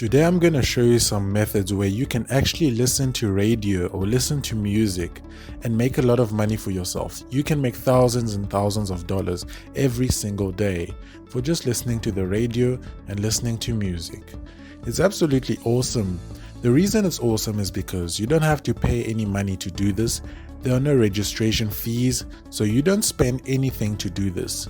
Today I'm going to show you some methods where you can actually listen to radio or listen to music and make a lot of money for yourself. You can make thousands and thousands of dollars every single day for just listening to the radio and listening to music. It's absolutely awesome. The reason it's awesome is because you don't have to pay any money to do this. There are no registration fees, so you don't spend anything to do this.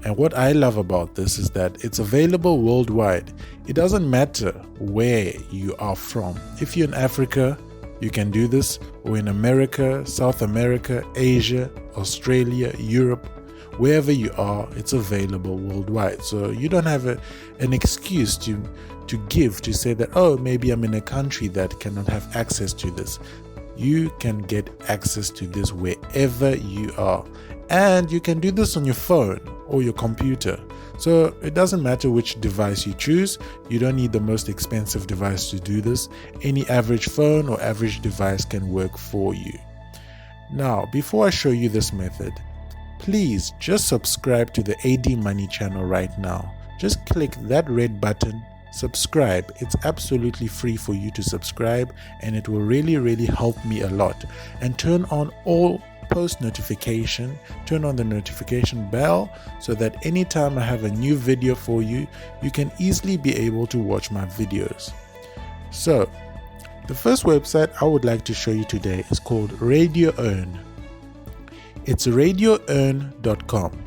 And what I love about this is that it's available worldwide. It doesn't matter where you are from. If you're in Africa, you can do this, or in America, South America, Asia, Australia, Europe, wherever you are, it's available worldwide. So you don't have an excuse to give to say that, oh, maybe I'm in a country that cannot have access to this. You can get access to this wherever you are. And you can do this on your phone or your computer. So it doesn't matter which device you choose. You don't need the most expensive device to do this. Any average phone or average device can work for you. Now, before I show you this method, please just subscribe to the AD Money channel right now. Just click that red button, subscribe. It's absolutely free for you to subscribe, and it will really help me a lot. And turn on all post notification, turn on the notification bell so that anytime I have a new video for you, you can easily be able to watch my videos. So, the first website I would like to show you today is called Radio Earn. It's radioearn.com.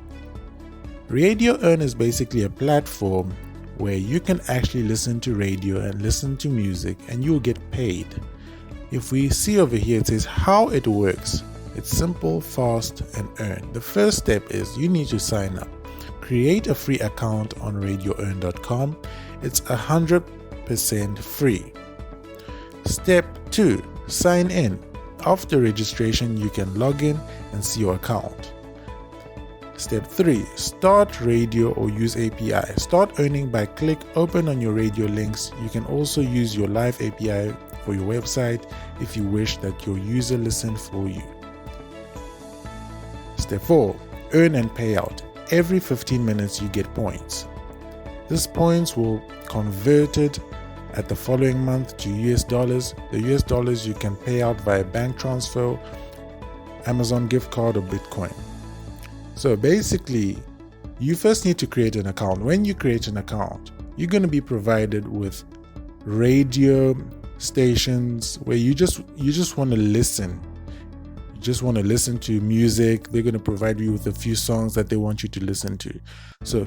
Radio Earn is basically a platform where you can actually listen to radio and listen to music and you'll get paid. If we see over here, it says how it works. It's simple, fast, and earn. The first step is you need to sign up. Create a free account on radioearn.com. It's 100% free. Step 2, sign in. After registration, you can log in and see your account. Step 3, start radio or use API. Start earning by click open on your radio links. You can also use your live API for your website if you wish that your user listen for you. Step 4, earn and pay out. Every 15 minutes you get points. These points will converted at the following month to US dollars. The US dollars you can pay out via bank transfer, Amazon gift card, or Bitcoin. So basically, you first need to create an account. When you create an account, you're going to be provided with radio stations where you just want to listen. Just want to listen to music. They're going to provide you with a few songs that they want you to listen to. So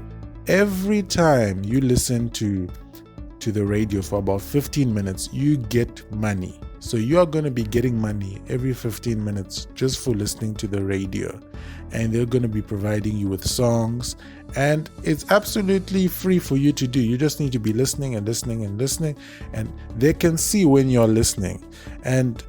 every time you listen to the radio for about 15 minutes, you get money. So you are going to be getting money every 15 minutes just for listening to the radio. And they're going to be providing you with songs. And it's absolutely free for you to do. You just need to be listening and listening and listening. And they can see when you're listening. And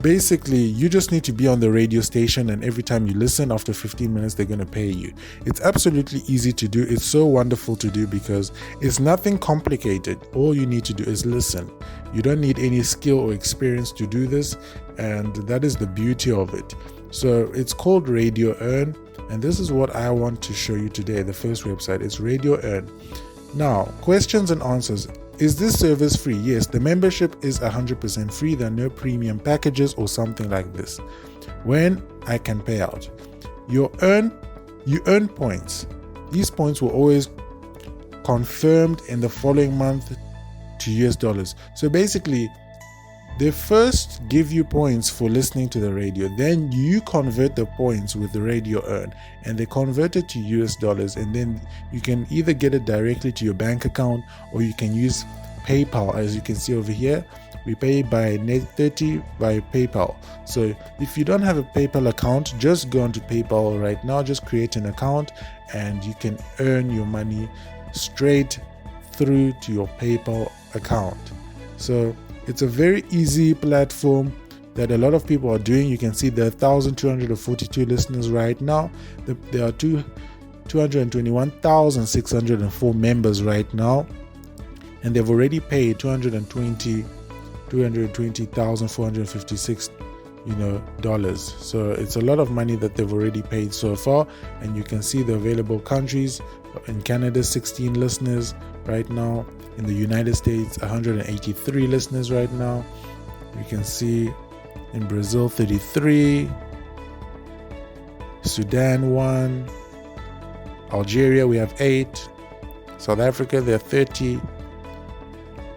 basically, you just need to be on the radio station, and every time you listen, after 15 minutes, they're going to pay you. It's absolutely easy to do. It's so wonderful to do because it's nothing complicated. All you need to do is listen. You don't need any skill or experience to do this, and that is the beauty of it. So it's called Radio Earn, and this is what I want to show you today. The first website is Radio Earn. Now, questions and answers. Is this service free? Yes, the membership is 100% free. There are no premium packages or something like this. When I can pay out, you earn points. These points will always confirmed in the following month to US dollars. So basically, they first give you points for listening to the radio. Then you convert the points with the Radio Earn, and they convert it to US dollars. And then you can either get it directly to your bank account, or you can use PayPal. As you can see over here, we pay by Net30 by PayPal. So if you don't have a PayPal account, just go onto PayPal right now. Just create an account, and you can earn your money straight through to your PayPal account. So it's a very easy platform that a lot of people are doing. You can see there are 1,242 listeners right now. There are 221,604 members right now, and they've already paid 220,456 dollars. So it's a lot of money that they've already paid so far. And you can see the available countries. In Canada, 16 listeners right now. In the United States, 183 listeners right now. You can see in Brazil, 33. Sudan, 1. Algeria, we have 8. South Africa, there are 30.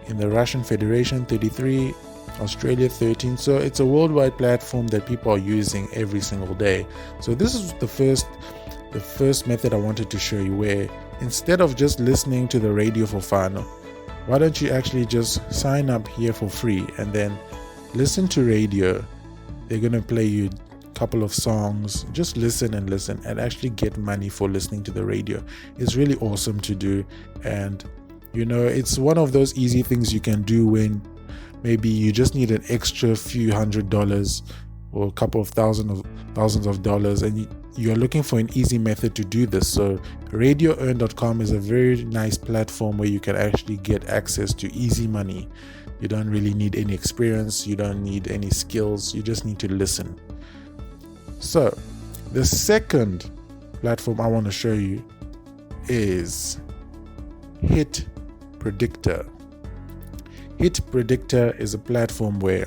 In the Russian Federation, 33. Australia, 13. So it's a worldwide platform that people are using every single day. So this is the first method I wanted to show you, where instead of just listening to the radio for fun, why don't you actually just sign up here for free and then listen to radio. They're going to play you a couple of songs. Just listen and actually get money for listening to the radio. It's really awesome to do. And it's one of those easy things you can do when maybe you just need an extra few $100 or a couple of thousands of dollars, and you're looking for an easy method to do this. So radioearn.com is a very nice platform where you can actually get access to easy money. You don't really need any experience, you don't need any skills, you just need to listen. So the second platform I want to show you is Hit Predictor. Hit Predictor is a platform where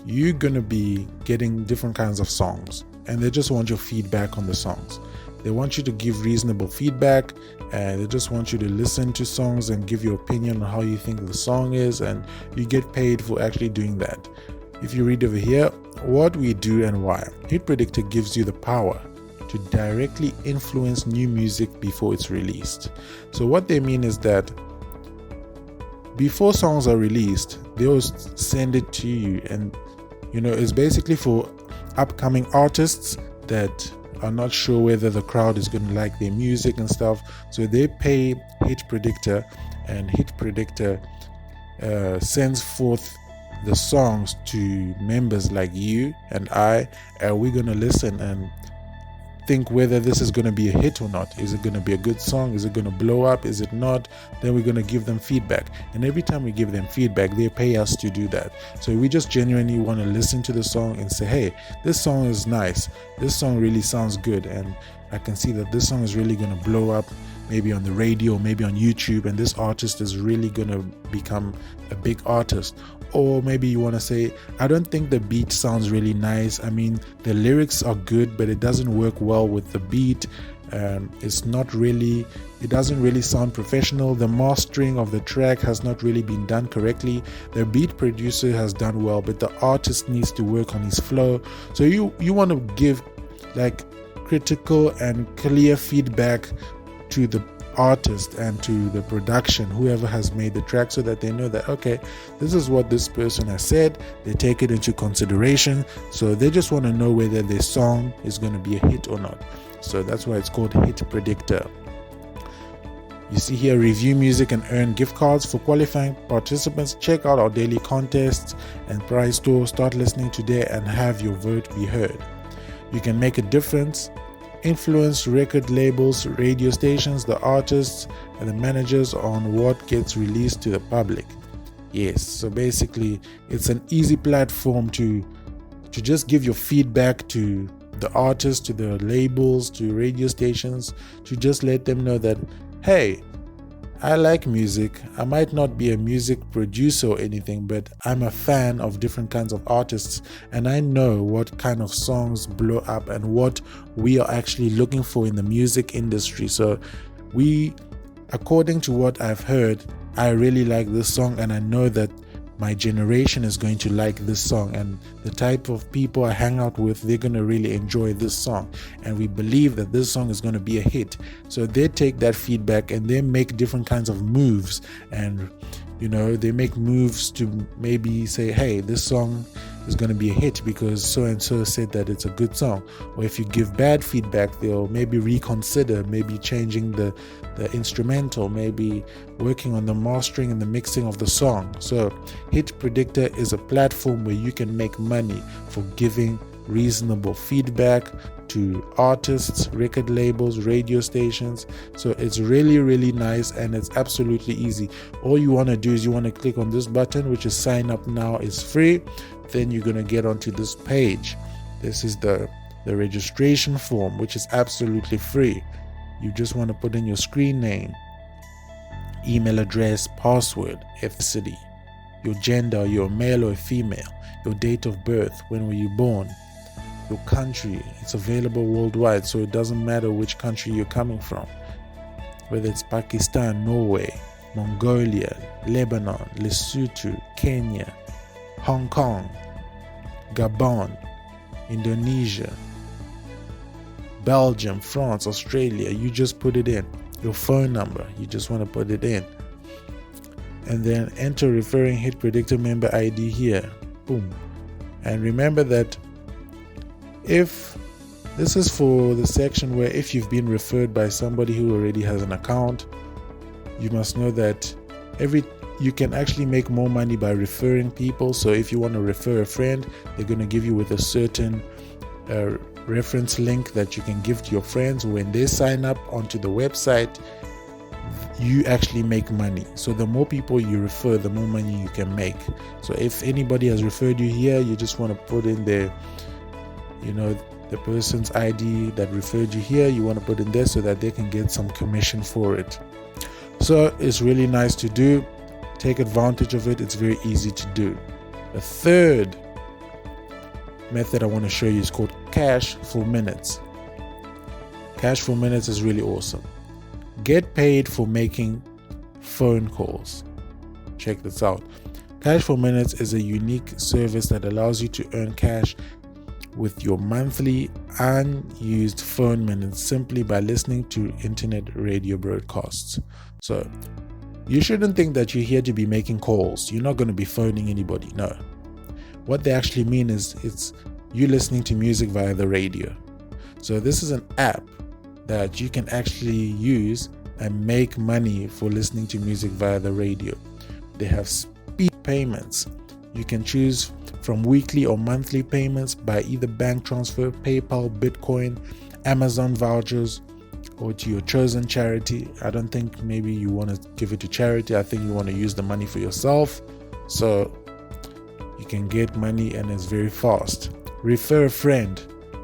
you're going to be getting different kinds of songs, and they just want your feedback on the songs. They want you to give reasonable feedback, and they just want you to listen to songs and give your opinion on how you think the song is, and you get paid for actually doing that. If you read over here, what we do and why. Hit Predictor gives you the power to directly influence new music before it's released. So what they mean is that before songs are released, they'll send it to you, and it's basically for upcoming artists that are not sure whether the crowd is going to like their music and stuff. So they pay Hit Predictor, and Hit Predictor sends forth the songs to members like you and I, and we're going to listen and think whether this is going to be a hit or not. Is it going to be a good song? Is it going to blow up? Is it not? Then we're going to give them feedback, and every time we give them feedback, they pay us to do that. So we just genuinely want to listen to the song and say, hey, this song is nice, this song really sounds good, and I can see that this song is really going to blow up, maybe on the radio, maybe on YouTube, and this artist is really going to become a big artist. Or maybe you want to say, I don't think the beat sounds really nice. I mean, the lyrics are good, but it doesn't work well with the beat. It doesn't really sound professional. The mastering of the track has not really been done correctly. The beat producer has done well, but the artist needs to work on his flow. So you want to give like critical and clear feedback to the artist and to the production, whoever has made the track, so that they know that, okay, this is what this person has said. They take it into consideration. So they just want to know whether their song is going to be a hit or not. So that's why it's called Hit Predictor. You see here, review music and earn gift cards for qualifying participants. Check out our daily contests and prize store. Start listening today and have your vote be heard. You can make a difference. Influence record labels, radio stations, the artists, and the managers on what gets released to the public. Yes, so basically it's an easy platform to just give your feedback to the artists, to the labels, to radio stations, to just let them know that, hey, I like music. I might not be a music producer or anything, but I'm a fan of different kinds of artists, and I know what kind of songs blow up and what we are actually looking for in the music industry. So according to what I've heard, I really like this song, and I know that my generation is going to like this song, and the type of people I hang out with, they're going to really enjoy this song, and we believe that this song is going to be a hit. So they take that feedback and they make different kinds of moves, and they make moves to maybe say, hey, this song is going to be a hit because so and so said that it's a good song. Or if you give bad feedback, they'll maybe reconsider, maybe changing the instrumental, maybe working on the mastering and the mixing of the song. So Hit Predictor is a platform where you can make money for giving reasonable feedback to artists, record labels, radio stations. So it's really, really nice, and it's absolutely easy. All you want to do is you want to click on this button, which is sign up now. It's free. Then you're going to get onto this page. This is the registration form, which is absolutely free. You just want to put in your screen name, email address, password, ethnicity, your gender, you're male or female, your date of birth, when were you born, your country. It's available worldwide, so it doesn't matter which country you're coming from, whether it's Pakistan, Norway, Mongolia, Lebanon, Lesotho, Kenya, Hong Kong, Gabon, Indonesia, Belgium, France, Australia. You just put it in. Your phone number, you just want to put it in. And then enter referring hit predictor member ID here. Boom. And remember that if this is for the section where if you've been referred by somebody who already has an account, you must know that you can actually make more money by referring people. So if you want to refer a friend, they're going to give you with a certain reference link that you can give to your friends. When they sign up onto the website, you actually make money. So the more people you refer, the more money you can make. So if anybody has referred you here, you just want to put in the person's ID that referred you here. You want to put in there so that they can get some commission for it. So it's really nice to do. Take advantage of it. It's very easy to do. The third method I want to show you is called cash for minutes. Cash for minutes is really awesome. Get paid for making phone calls. Check this out. Cash for minutes is a unique service that allows you to earn cash with your monthly unused phone minutes simply by listening to internet radio broadcasts. So you shouldn't think that you're here to be making calls. You're not going to be phoning anybody. No. What they actually mean is it's you listening to music via the radio. So this is an app that you can actually use and make money for listening to music via the radio. They have speed payments. You can choose from weekly or monthly payments by either bank transfer, PayPal, Bitcoin, Amazon vouchers, or to your chosen charity. I don't think maybe you want to give it to charity. I think you want to use the money for yourself. So you can get money and it's very fast. Refer a friend.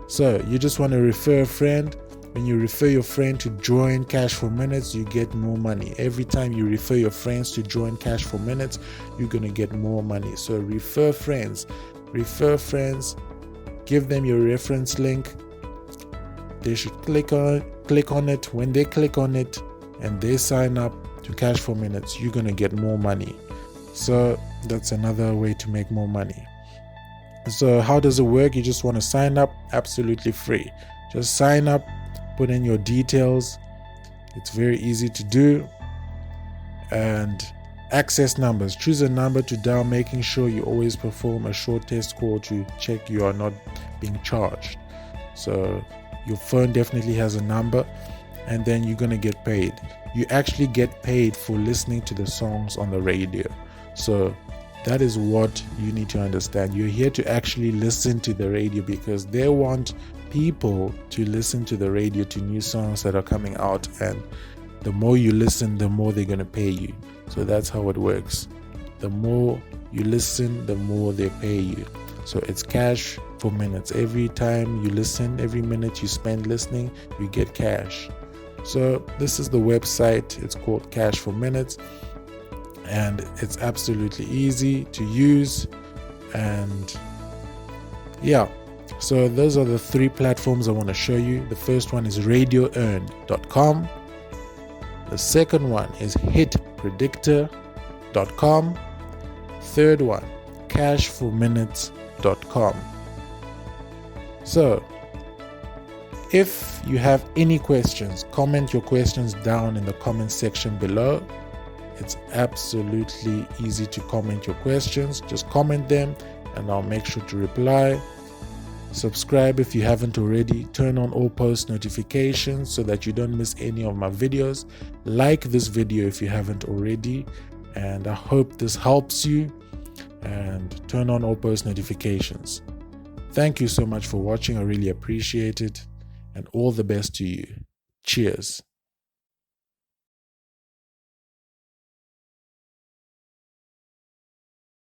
So you just want to refer a friend. When you refer your friend to join Cash for Minutes, you get more money. Every time you refer your friends to join Cash for Minutes, you're going to get more money. So refer friends. Refer friends. Give them your reference link. They should click on it. When they click on it and they sign up to Cash for Minutes, you're going to get more money. So that's another way to make more money. So how does it work? You just want to sign up, absolutely free. Just sign up. Put in your details. It's very easy to do. And access numbers. Choose a number to dial, making sure you always perform a short test call to check you are not being charged. So your phone definitely has a number, and then you're going to get paid. You actually get paid for listening to the songs on the radio. So that is what you need to understand. You're here to actually listen to the radio because they want people to listen to the radio, to new songs that are coming out, and the more you listen, the more they're going to pay you. So that's how it works. The more you listen, the more they pay you. So it's cash for minutes. Every time you listen, every minute you spend listening, you get cash. So this is the website. It's called Cash for Minutes, and it's absolutely easy to use. And yeah, so those are the three platforms I want to show you. The first one is radioearn.com. The second one is hitpredictor.com. Third one, cashforminutes.com. So if you have any questions, comment your questions down in the comment section below. It's absolutely easy to comment your questions. Just comment them and I'll make sure to reply. Subscribe if you haven't already. Turn on all post notifications so that you don't miss any of my videos. Like this video if you haven't already, and I hope this helps you. And turn on all post notifications. Thank you so much for watching. I really appreciate it, and all the best to you. Cheers.